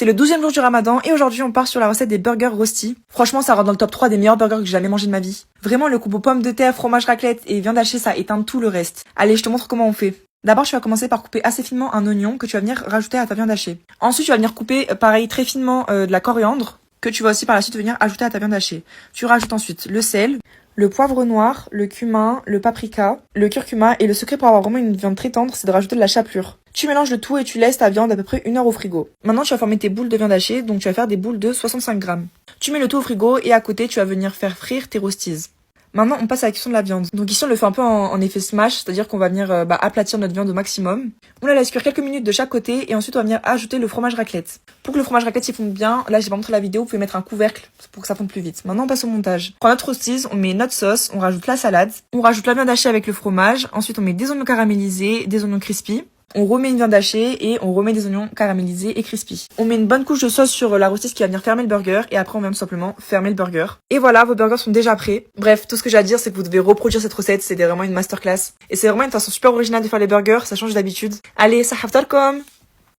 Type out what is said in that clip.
C'est le 12e jour du ramadan et aujourd'hui on part sur la recette des burgers rosti. Franchement ça rentre dans le top 3 des meilleurs burgers que j'ai jamais mangé de ma vie. Vraiment le combo pommes de terre, fromage raclette et viande hachée ça éteint tout le reste. Allez je te montre comment on fait. D'abord tu vas commencer par couper assez finement un oignon que tu vas venir rajouter à ta viande hachée. Ensuite tu vas venir couper pareil très finement de la coriandre que tu vas aussi par la suite venir ajouter à ta viande hachée. Tu rajoutes ensuite le sel, le poivre noir, le cumin, le paprika, le curcuma et le secret pour avoir vraiment une viande très tendre c'est de rajouter de la chapelure. Tu mélanges le tout et tu laisses ta viande à peu près 1 heure au frigo. Maintenant, tu vas former tes boules de viande hachée, donc tu vas faire des boules de 65 grammes. Tu mets le tout au frigo et à côté, tu vas venir faire frire tes rosties. Maintenant, on passe à la cuisson de la viande. Donc ici, on le fait un peu en effet smash, c'est-à-dire qu'on va venir aplatir notre viande au maximum. On la laisse cuire quelques minutes de chaque côté et ensuite on va venir ajouter le fromage raclette. Pour que le fromage raclette il fonde bien, là j'ai pas montré la vidéo, vous pouvez mettre un couvercle pour que ça fonde plus vite. Maintenant on passe au montage. On prend notre rosties, on met notre sauce, on rajoute la salade, on rajoute la viande hachée avec le fromage, ensuite on met des oignons caramélisés, des oignons crispy. On remet une viande hachée et on remet des oignons caramélisés et crispy. On met une bonne couche de sauce sur la rostis qui va venir fermer le burger et après on vient tout simplement fermer le burger. Et voilà, vos burgers sont déjà prêts. Bref, tout ce que j'ai à dire c'est que vous devez reproduire cette recette, c'est vraiment une masterclass. Et c'est vraiment une façon super originale de faire les burgers, ça change d'habitude. Allez, sahaftarkom!